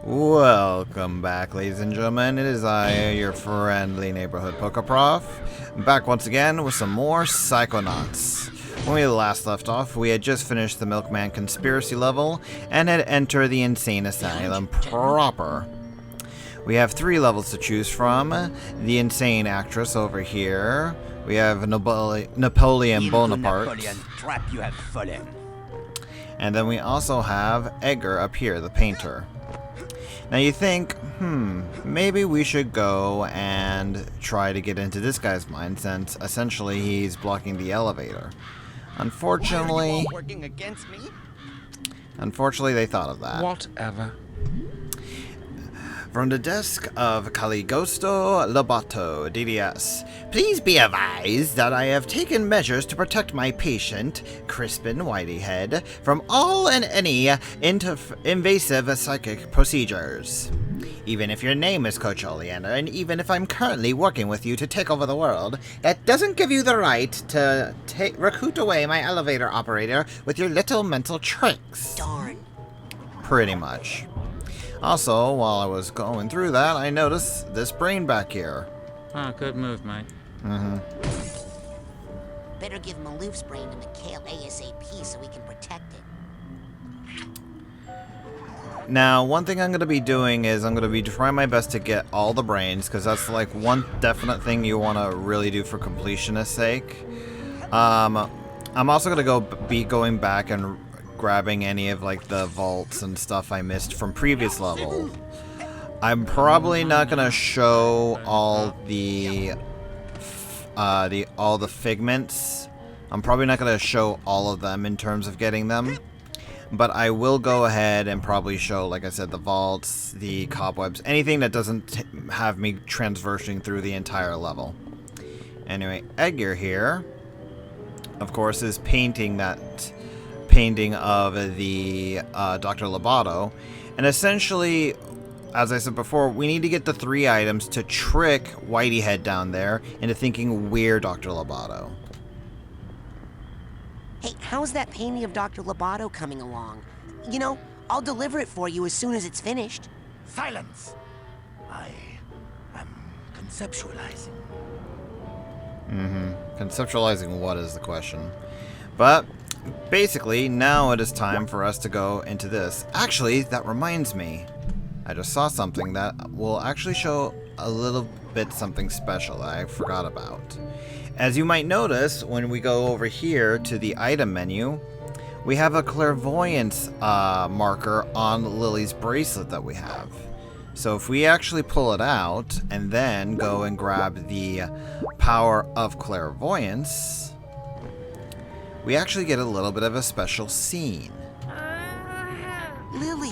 Welcome back, ladies and gentlemen. It is I, your friendly neighborhood Pokeprof, back once again with some more Psychonauts. When we last left off, we had just finished the Milkman Conspiracy level and had entered the Insane Asylum proper. We have 3 levels to choose from. The Insane Actress over here. We have Napoleon Bonaparte. Napoleon trap you have fallen. And then we also have Egar up here, the painter. Now you think, maybe we should go and try to get into this guy's mind since essentially he's blocking the elevator. Unfortunately, Why are you all working against me? Unfortunately they thought of that. Whatever. From the desk of Caligosto Lobato, DDS. Please be advised that I have taken measures to protect my patient, Crispin Whiteyhead, from all and any invasive psychic procedures. Even if your name is Coach Oleander, and even if I'm currently working with you to take over the world, that doesn't give you the right to recruit away my elevator operator with your little mental tricks. Darn. Pretty much. Also, while I was going through that, I noticed this brain back here. Oh, good move, mate. Better give Maloof's brain to Mikhail ASAP so we can protect it. Now, one thing I'm going to be doing is I'm going to be trying my best to get all the brains, because that's like one definite thing you want to really do for completionist's sake. I'm also going to be going back and grabbing any of like the vaults and stuff I missed from previous level. I'm probably not gonna show all the figments. I'm probably not gonna show all of them in terms of getting them, but I will go ahead and probably show, like I said, the vaults, the cobwebs, anything that doesn't have me transversing through the entire level. Anyway, Egar here, of course, is painting that painting of the Dr. Lobato, and essentially, as I said before, we need to get the 3 items to trick Whiteyhead down there into thinking we're Dr. Lobato. Hey, how's that painting of Dr. Lobato coming along? You know, I'll deliver it for you as soon as it's finished. Silence! I am conceptualizing. Conceptualizing what is the question. But basically, now it is time for us to go into this. Actually, that reminds me. I just saw something that will actually show a little bit something special that I forgot about. As you might notice, when we go over here to the item menu, we have a clairvoyance marker on Lily's bracelet that we have. So if we actually pull it out and then go and grab the power of clairvoyance, we actually get a little bit of a special scene. Lily!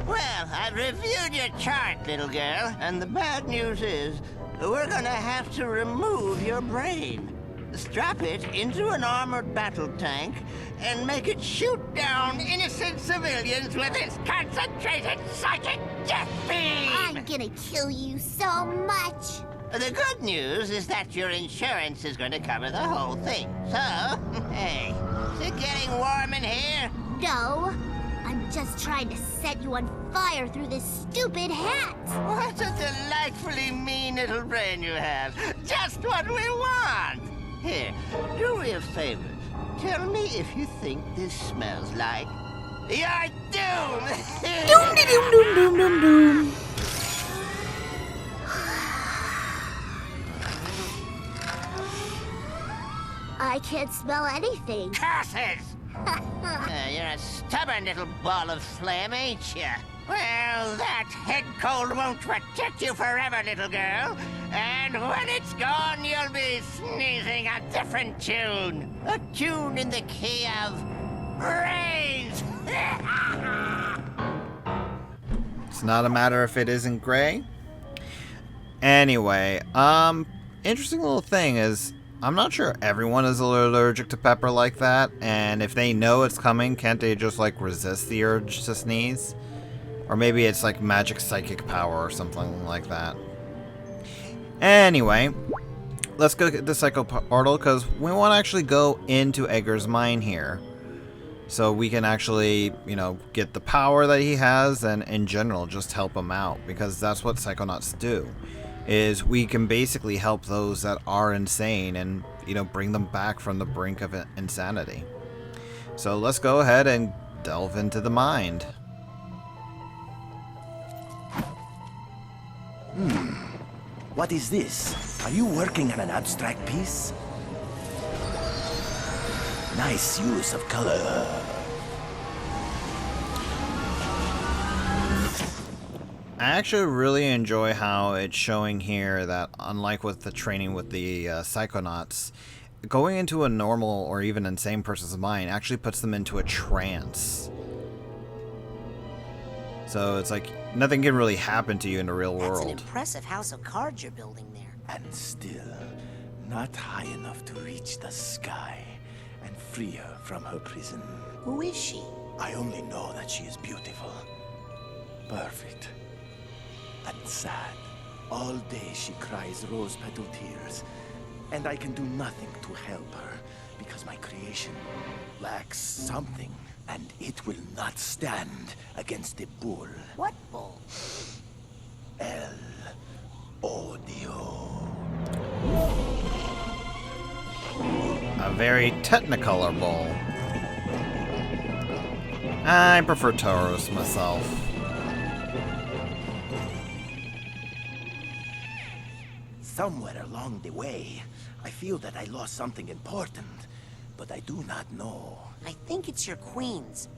Well, I've reviewed your chart, little girl, and the bad news is we're gonna have to remove your brain. Strap it into an armored battle tank and make it shoot down innocent civilians with its concentrated psychic death beam! I'm gonna kill you so much. The good news is that your insurance is going to cover the whole thing. So, hey, is it getting warm in here? No, I'm just trying to set you on fire through this stupid hat. What a delightfully mean little brain you have. Just what we want. Here, do me a favor. Tell me if you think this smells like your doom. Doom doom doom doom doom doom. I can't smell anything. Curses! You're a stubborn little ball of flame, ain't you? Well, that head cold won't protect you forever, little girl. And when it's gone, you'll be sneezing a different tune. A tune in the key of brains. It's not a matter if it isn't gray. Anyway, interesting little thing is, I'm not sure everyone is allergic to pepper like that, and if they know it's coming, can't they just like resist the urge to sneeze? Or maybe it's like magic psychic power or something like that. Anyway, let's go get the Psycho Portal, because we want to actually go into Egar's mind here. so we can actually, you know, get the power that he has and in general just help him out, because that's what Psychonauts do, is we can basically help those that are insane and, you know, bring them back from the brink of insanity. So let's go ahead and delve into the mind. What is this? Are you working on an abstract piece? Nice use of color. I actually really enjoy how it's showing here that, unlike with the training with the Psychonauts, going into a normal or even insane person's mind actually puts them into a trance. So it's like nothing can really happen to you in the real That's world. an impressive house of cards you're building there. And still, not high enough to reach the sky and free her from her prison. Who is she? I only know that she is beautiful, perfect, and sad. All day she cries rose petal tears, and I can do nothing to help her because my creation lacks something, and it will not stand against the bull. What bull? El Odio. A very technicolor bowl. I prefer Tauros myself. Somewhere along the way, I feel that I lost something important, but I do not know. I think it's your queens.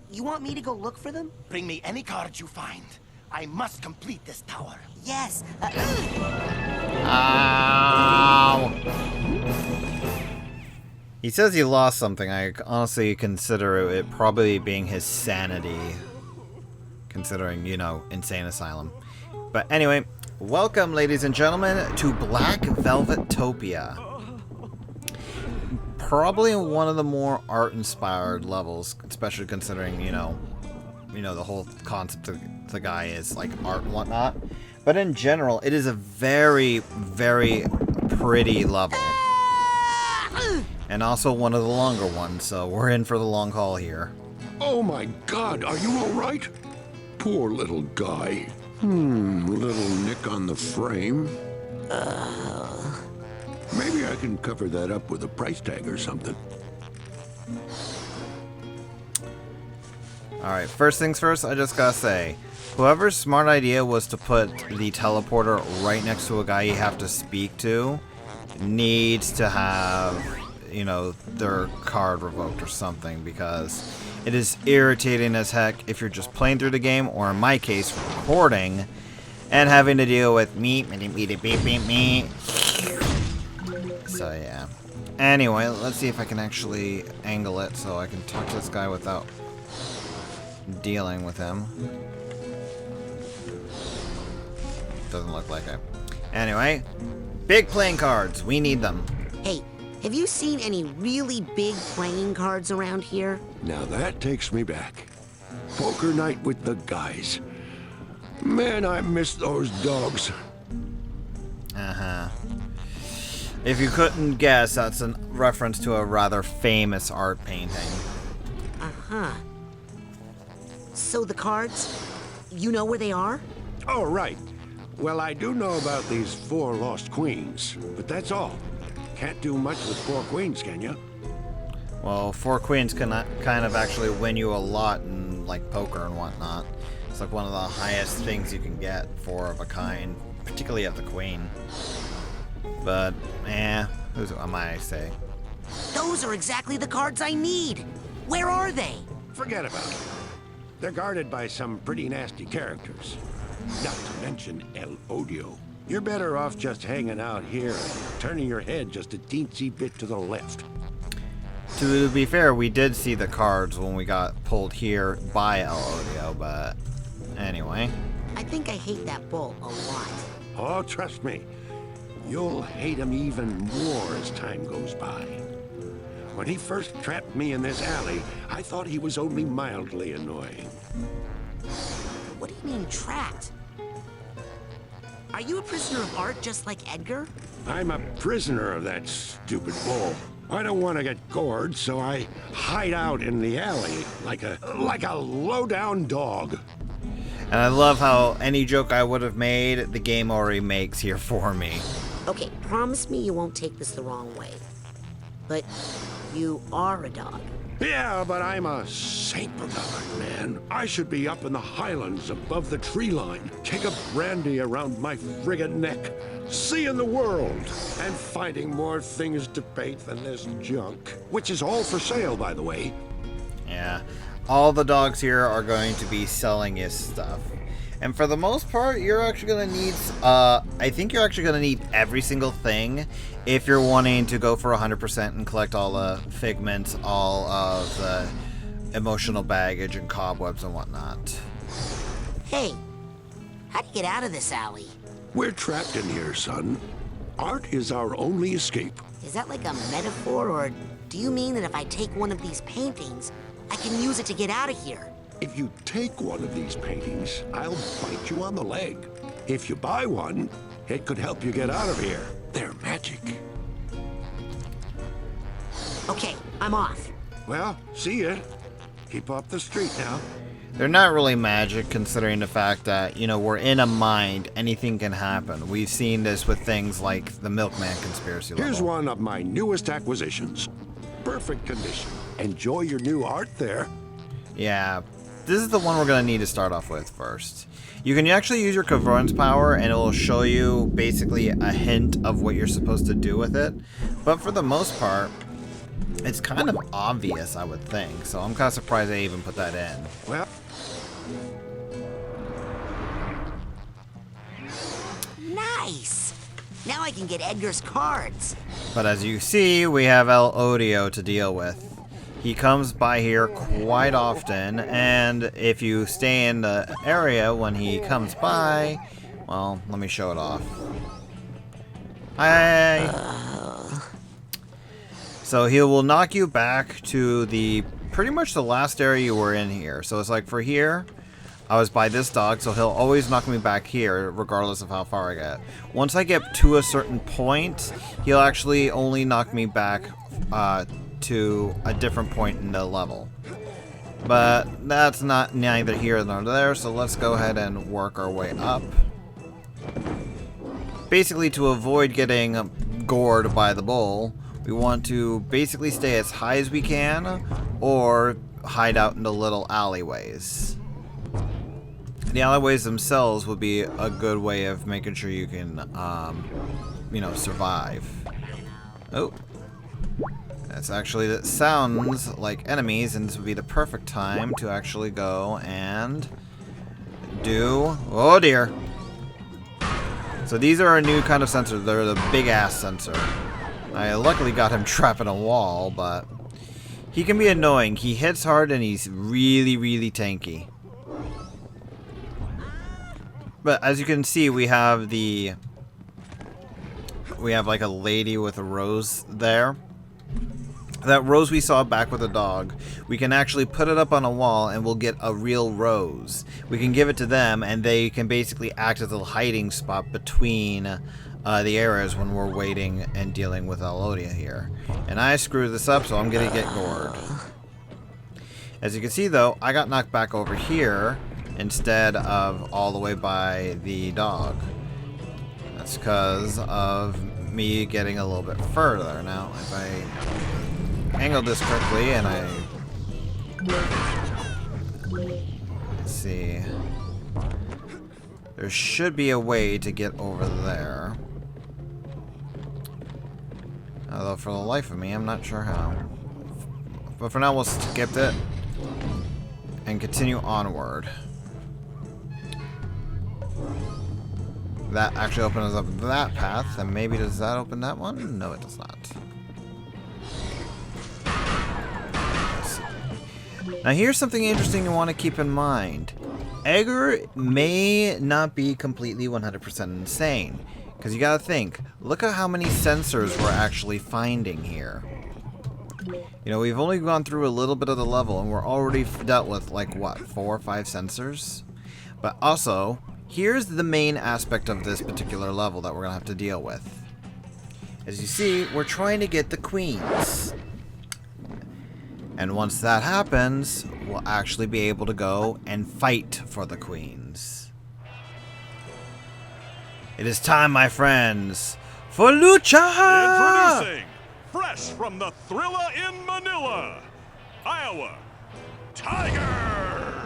You want me to go look for them? Bring me any cards you find. I must complete this tower. Yes. Ow! He says he lost something. I honestly consider it probably being his sanity, considering, you know, insane asylum. But anyway, welcome, ladies and gentlemen, to Black Velvetopia. Probably one of the more art-inspired levels, especially considering, you know, the whole concept of the guy is like art and whatnot. But in general, it is a very, very pretty level. And also one of the longer ones, so we're in for the long haul here. Oh my God, are you all right? Poor little guy. Little nick on the frame. Maybe I can cover that up with a price tag or something. Alright, first things first, I just gotta say, whoever's smart idea was to put the teleporter right next to a guy you have to speak to needs to have, you know, their card revoked or something, because it is irritating as heck if you're just playing through the game, or in my case, recording, and having to deal with me. So yeah. Anyway, let's see if I can actually angle it so I can talk to this guy without dealing with him. Doesn't look like it. Anyway, big playing cards. We need them. Hey, have you seen any really big playing cards around here? Now that takes me back. Poker night with the guys. Man, I miss those dogs. Uh-huh. If you couldn't guess, that's a reference to a rather famous art painting. Uh-huh. So the cards, you know where they are? Oh, right. Well, I do know about these 4 lost queens, but that's all. Can't do much with 4 queens, can you? Well, 4 queens can kind of actually win you a lot in, like, poker and whatnot. It's like one of the highest things you can get, 4 of a kind, particularly of the queen. But, who's am I say? Those are exactly the cards I need. Where are they? Forget about it. They're guarded by some pretty nasty characters. Not to mention El Odio. You're better off just hanging out here and turning your head just a teensy bit to the left. To be fair, we did see the cards when we got pulled here by El Odio, but anyway. I think I hate that bull a lot. Oh, trust me. You'll hate him even more as time goes by. When he first trapped me in this alley, I thought he was only mildly annoying. What do you mean trapped? Are you a prisoner of art just like Edgar? I'm a prisoner of that stupid bull. I don't want to get gored, so I hide out in the alley like a low-down dog. And I love how any joke I would have made, the game already makes here for me. Okay, promise me you won't take this the wrong way. But you are a dog. Yeah, but I'm a saber dog, man. I should be up in the highlands above the tree line, take a brandy around my friggin' neck, seeing the world, and finding more things to paint than this junk. Which is all for sale, by the way. Yeah, all the dogs here are going to be selling his stuff. And for the most part, you're actually going to need, I think you're actually going to need every single thing if you're wanting to go for 100% and collect all the figments, all of the emotional baggage and cobwebs and whatnot. Hey, how do you get out of this alley? We're trapped in here, son. Art is our only escape. Is that like a metaphor, or do you mean that if I take one of these paintings, I can use it to get out of here? If you take one of these paintings, I'll bite you on the leg. If you buy one, it could help you get out of here. They're magic. Okay, I'm off. Well, see ya. Keep up the street now. They're not really magic, considering the fact that, you know, we're in a mind. Anything can happen. We've seen this with things like the Milkman conspiracy level. Here's one of my newest acquisitions. Perfect condition. Enjoy your new art there. Yeah, this is the one we're going to need to start off with first. You can actually use your Convergence power and it will show you basically a hint of what you're supposed to do with it. But for the most part, it's kind of obvious, I would think. So I'm kind of surprised they even put that in. Well, Nice! Now I can get Edgar's cards. But as you see, we have El Odio to deal with. He comes by here quite often, and if you stay in the area when he comes by, well, let me show it off. Hi! So he will knock you back to the pretty much the last area you were in here. So it's like for here, I was by this dog, so he'll always knock me back here, regardless of how far I get. Once I get to a certain point, he'll actually only knock me back to a different point in the level. But that's not neither here nor there, so let's go ahead and work our way up. Basically, to avoid getting gored by the bull, we want to basically stay as high as we can, or hide out in the little alleyways. The alleyways themselves would be a good way of making sure you can, you know, survive. Oh. That's actually, that sounds like enemies, and this would be the perfect time to actually go and do... Oh dear. So these are a new kind of sensor. They're the big-ass sensor. I luckily got him trapped in a wall, but he can be annoying. He hits hard, and he's really, really tanky. But as you can see, we have the... We have like a lady with a rose there. That rose we saw back with the dog, we can actually put it up on a wall and we'll get a real rose. We can give it to them and they can basically act as a hiding spot between the areas when we're waiting and dealing with Elodia here. And I screwed this up, so I'm going to get gored. As you can see though, I got knocked back over here instead of all the way by the dog. That's because of me getting a little bit further. Now, if I angle this correctly and I... Let's see. There should be a way to get over there. Although for the life of me, I'm not sure how. But for now, we'll skip it and continue onward. That actually opens up that path, and maybe does that open that one? No, it does not. Now here's something interesting you want to keep in mind. Egar may not be completely 100% insane. Because you gotta think, look at how many sensors we're actually finding here. You know, we've only gone through a little bit of the level and we're already dealt with like, what, 4 or 5 sensors? But also, here's the main aspect of this particular level that we're gonna have to deal with. As you see, we're trying to get the queens. And once that happens, we'll actually be able to go and fight for the queens. It is time, my friends, for Lucha! Introducing, fresh from the Thrilla in Manila, Iowa, Tiger!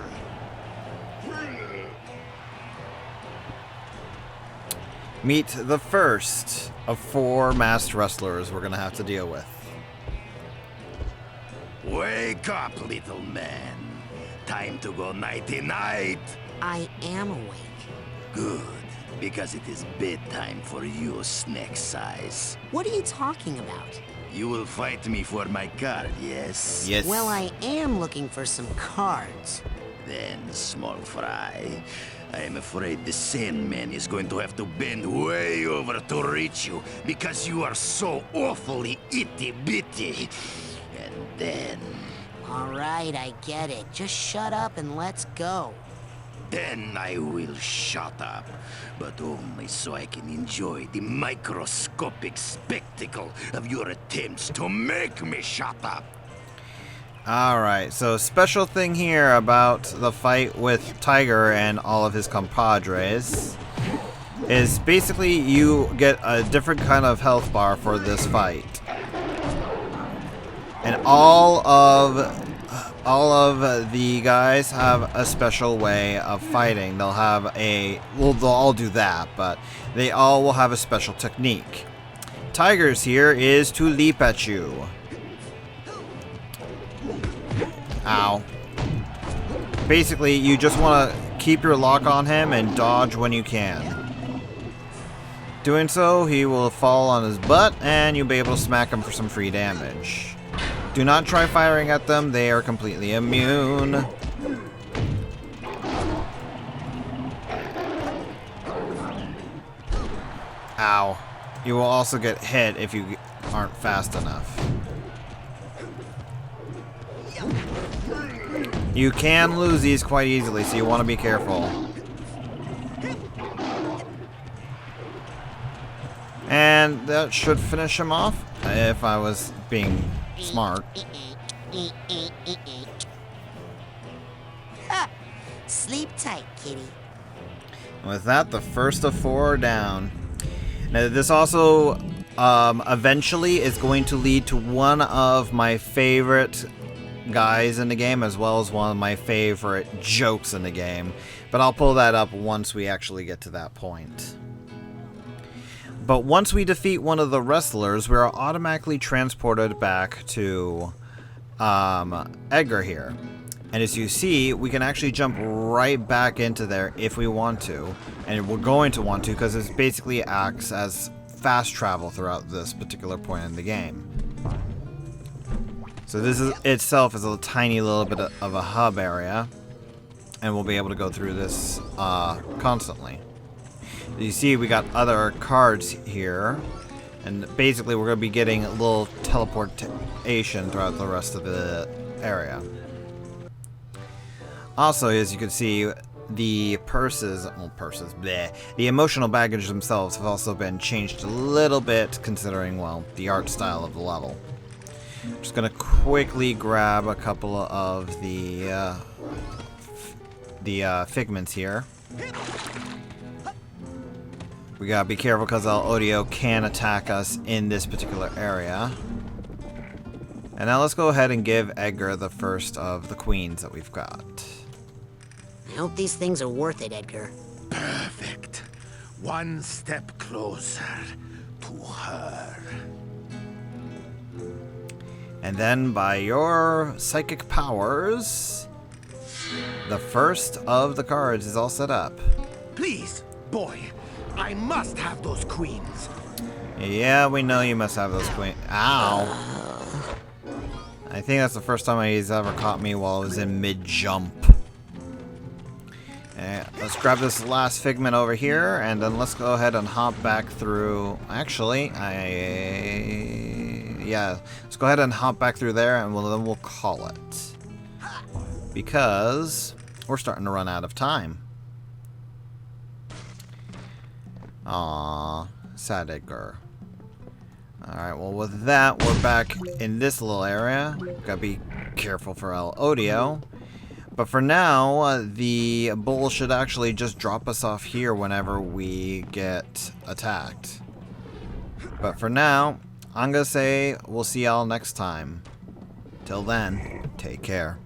Meet the first of 4 masked wrestlers we're going to have to deal with. Wake up, little man. Time to go nighty-night. I am awake. Good, because it is bedtime for you, Snake Size. What are you talking about? You will fight me for my card, yes? Yes. Well, I am looking for some cards. Then, small fry, I am afraid the Sandman is going to have to bend way over to reach you because you are so awfully itty-bitty. And then... All right, I get it. Just shut up and let's go. Then I will shut up, but only so I can enjoy the microscopic spectacle of your attempts to make me shut up. Alright, so special thing here about the fight with Tiger and all of his compadres is basically you get a different kind of health bar for this fight. And all of the guys have a special way of fighting. They'll have they'll all do that, but they all will have a special technique. Tiger's here is to leap at you. Ow. Basically, you just want to keep your lock on him and dodge when you can. Doing so, he will fall on his butt, and you'll be able to smack him for some free damage. Do not try firing at them, they are completely immune. Ow. You will also get hit if you aren't fast enough. You can lose these quite easily, so you want to be careful. And that should finish him off, if I was being smart. Ha! Sleep tight, kitty. With that, the first of 4 are down. Now, this also eventually is going to lead to one of my favorite guys in the game, as well as one of my favorite jokes in the game. But I'll pull that up once we actually get to that point. But once we defeat one of the wrestlers, we are automatically transported back to Egar here. And as you see, we can actually jump right back into there if we want to. And we're going to want to because it basically acts as fast travel throughout this particular point in the game. So this is itself is a tiny little bit of a hub area. And we'll be able to go through this constantly. You see, we got other cards here, and basically we're going to be getting a little teleportation throughout the rest of the area. Also, as you can see, the the emotional baggage themselves have also been changed a little bit, considering, well, the art style of the level. I'm just going to quickly grab a couple of the figments here. We gotta be careful because El Odio can attack us in this particular area. And now let's go ahead and give Edgar the first of the queens that we've got. I hope these things are worth it, Edgar. Perfect. One step closer to her. And then by your psychic powers, the first of the cards is all set up. Please, boy, I must have those queens. Yeah, we know you must have those queens. Ow. I think that's the first time he's ever caught me while I was in mid-jump. Let's grab this last figment over here, and then let's go ahead and hop back through. Actually, yeah, let's go ahead and hop back through there, and then we'll call it. Because we're starting to run out of time. Aww, sad Edgar. Alright, well with that, we're back in this little area. Gotta be careful for El Odio. But for now, the bull should actually just drop us off here whenever we get attacked. But for now, I'm gonna say we'll see y'all next time. Till then, take care.